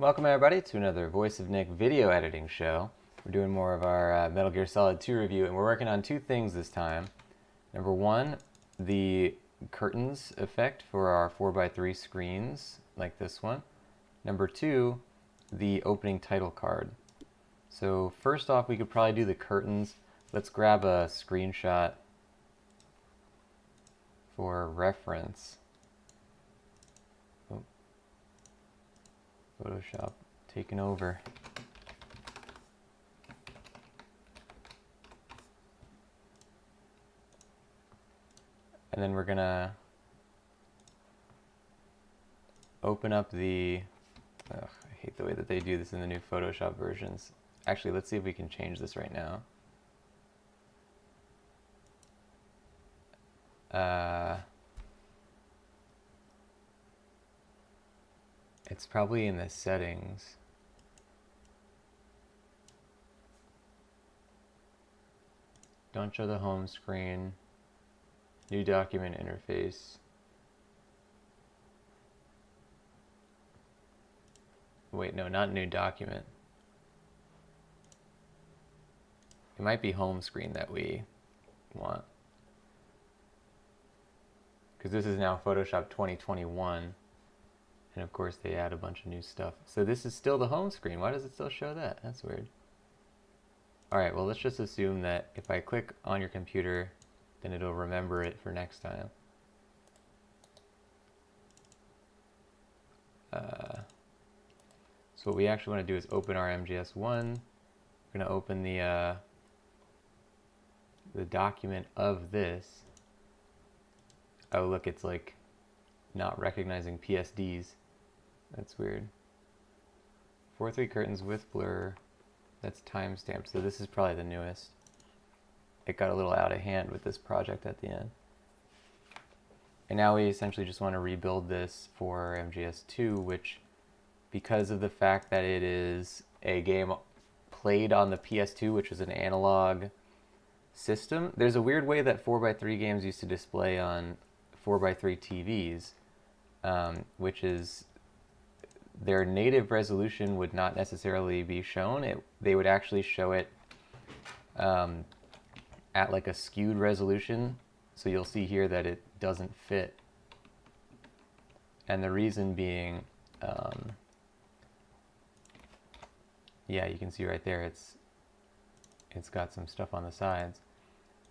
Welcome everybody to another Voice of Nick video editing show. We're doing more of our Metal Gear Solid 2 review, and we're working on two things this time. Number one, the curtains effect for our 4x3 screens, like this one. Number two, the opening title card. So first off, we could probably do the curtains. Let's grab a screenshot for reference. Oh. Photoshop taking over. And then we're gonna open up the, I hate the way that they do this in the new Photoshop versions. Actually, let's see if we can change this right now. It's probably in the settings. Don't show the home screen. New document interface. Wait, no, not new document. It might be home screen that we want. Because this is now Photoshop 2021. And of course they add a bunch of new stuff. So this is still the home screen. Why does it still show that? That's weird. Alright, well let's just assume that if I click on your computer, then it'll remember it for next time. So what we actually want to do is open our MGS1. We're going to open the document of this. Oh look, it's like not recognizing PSDs. That's weird. 4:3 curtains with blur. That's timestamped, so this is probably the newest. It got a little out of hand with this project at the end. And now we essentially just want to rebuild this for MGS2, which, because of the fact that it is a game played on the PS2, which is an analog system, there's a weird way that 4x3 games used to display on 4x3 TVs, which is their native resolution would not necessarily be shown. They would actually show it at like a skewed resolution. So you'll see here that it doesn't fit. And the reason being, yeah, you can see right there, it's got some stuff on the sides.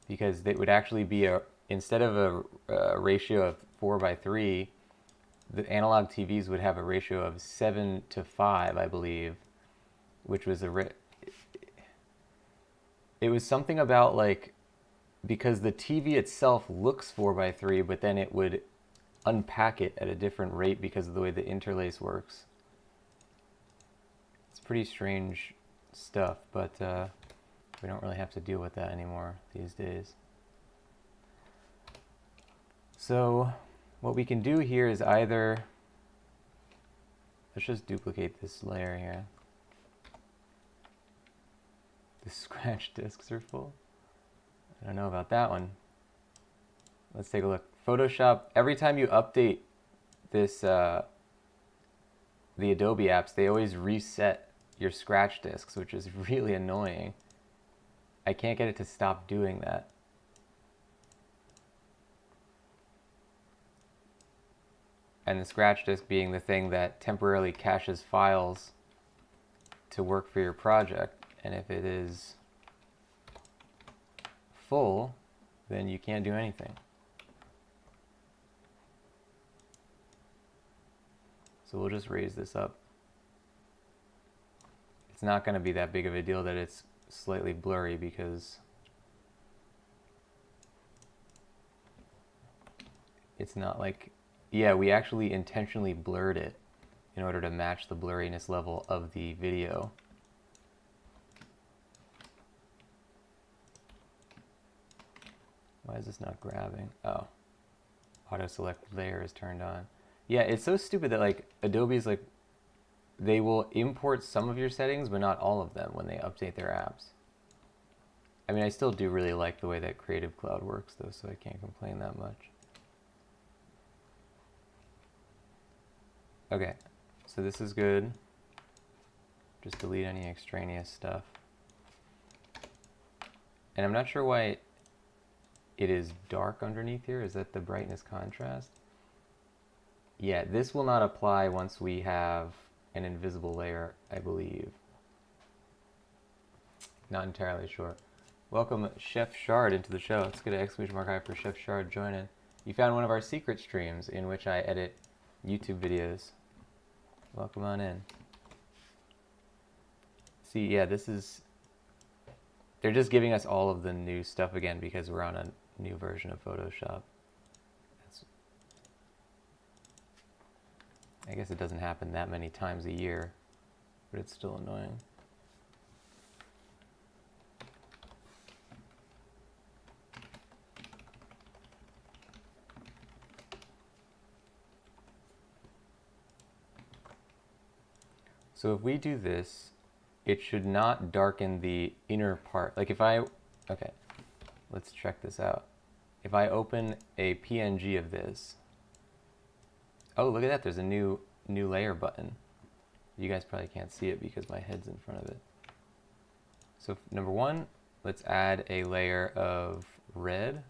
Because it would actually be instead of a ratio of 4x3, the analog TVs would have a ratio of 7:5, I believe, which was it was something about like, because the TV itself looks 4x3, but then it would unpack it at a different rate because of the way the interlace works. It's pretty strange stuff, but we don't really have to deal with that anymore these days. So what we can do here is either, let's just duplicate this layer here. The scratch discs are full. I don't know about that one. Let's take a look. Photoshop, every time you update this, the Adobe apps, they always reset your scratch discs, which is really annoying. I can't get it to stop doing that. And the scratch disk being the thing that temporarily caches files to work for your project. And if it is full, then you can't do anything. So we'll just raise this up. It's not going to be that big of a deal that it's slightly blurry, because it's not like, yeah, we actually intentionally blurred it in order to match the blurriness level of the video. Why is this not grabbing? Oh, auto select layer is turned on. Yeah, it's so stupid that like Adobe's like, they will import some of your settings, but not all of them when they update their apps. I mean, I still do really like the way that Creative Cloud works though, so I can't complain that much. Okay, so this is good. Just delete any extraneous stuff. And I'm not sure why it is dark underneath here. Is that the brightness contrast? Yeah, this will not apply once we have an invisible layer, I believe. Not entirely sure. Welcome Chef Shard into the show. Let's get an exclamation mark high for Chef Shard joining. You found one of our secret streams in which I edit YouTube videos. Welcome on in. See, yeah, this is... They're just giving us all of the new stuff again because we're on a new version of Photoshop. I guess it doesn't happen that many times a year, but it's still annoying. So if we do this, it should not darken the inner part. Like if I, okay, let's check this out. If I open a PNG of this, oh, look at that, there's a new layer button. You guys probably can't see it because my head's in front of it. So number one, let's add a layer of red.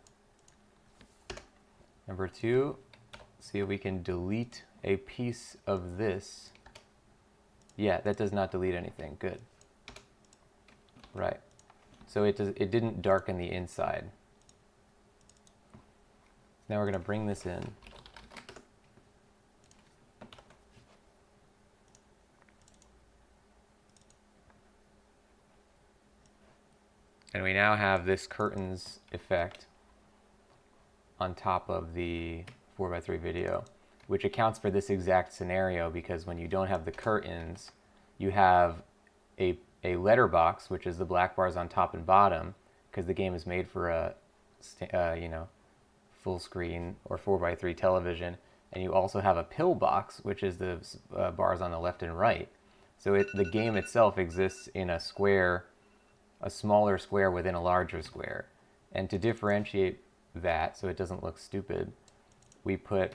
Number two, see if we can delete a piece of this. Yeah, that does not delete anything. Good. Right. So it didn't darken the inside. Now we're going to bring this in. And we now have this curtains effect on top of the 4x3 video, which accounts for this exact scenario, because when you don't have the curtains, you have a letterbox, which is the black bars on top and bottom, because the game is made for a full screen or 4x3 television, and you also have a pillbox, which is the bars on the left and right. So the game itself exists in a square, a smaller square within a larger square. And to differentiate that so it doesn't look stupid, we put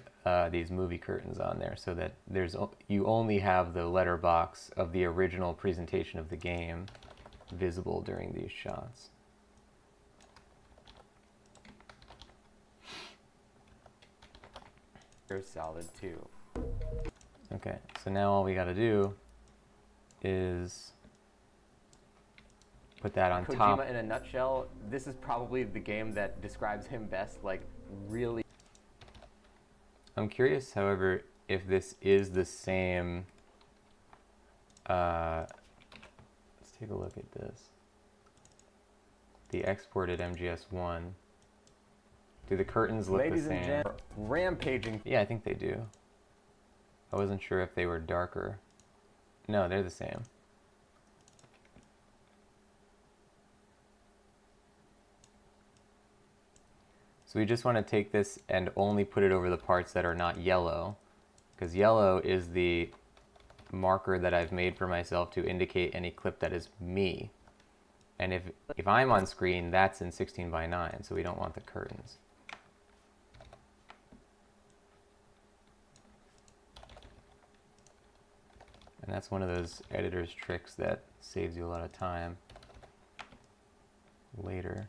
these movie curtains on there so that you only have the letterbox of the original presentation of the game visible during these shots. Here's solid too. Okay, so now all we got to do is put that on top. Kojima in a nutshell, this is probably the game that describes him best, like really. I'm curious, however, if this is the same. Let's take a look at this. The exported MGS1. Do the curtains look the same? Ladies and gentlemen, rampaging. Yeah, I think they do. I wasn't sure if they were darker. No, they're the same. So we just want to take this and only put it over the parts that are not yellow, because yellow is the marker that I've made for myself to indicate any clip that is me. And if I'm on screen, that's in 16:9, so we don't want the curtains. And that's one of those editor's tricks that saves you a lot of time later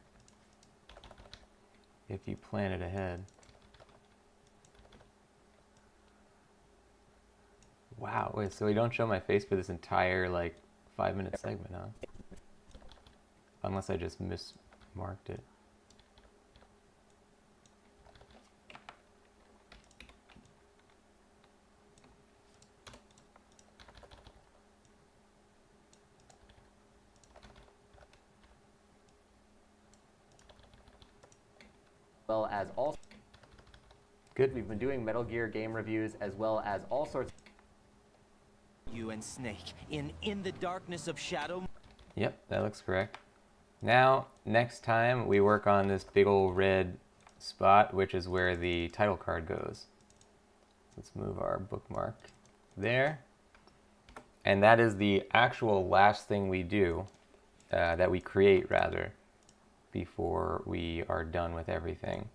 if you plan it ahead. Wow, wait, so we don't show my face for this entire, like, 5-minute segment, huh? Unless I just mismarked it. Well as all. Good. We've been doing Metal Gear game reviews as well as all sorts. You and Snake in the darkness of shadow. Yep, that looks correct. Now, next time we work on this big old red spot, which is where the title card goes. Let's move our bookmark there. And that is the actual last thing we do, that we create rather, before we are done with everything.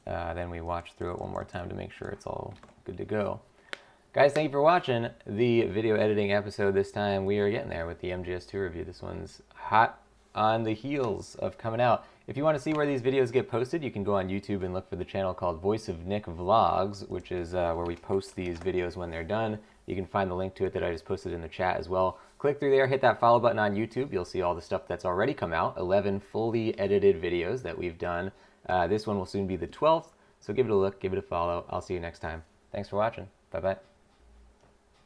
Then we watch through it one more time to make sure it's all good to go. Guys, thank you for watching the video editing episode. This time we are getting there with the MGS2 review. This one's hot on the heels of coming out. If you want to see where these videos get posted, you can go on YouTube and look for the channel called Voice of Nick Vlogs, which is where we post these videos when they're done. You can find the link to it that I just posted in the chat as well. Click through there, hit that follow button on YouTube. You'll see all the stuff that's already come out, 11 fully edited videos that we've done. This one will soon be the 12th, so give it a look, give it a follow. I'll see you next time. Thanks for watching. Bye-bye.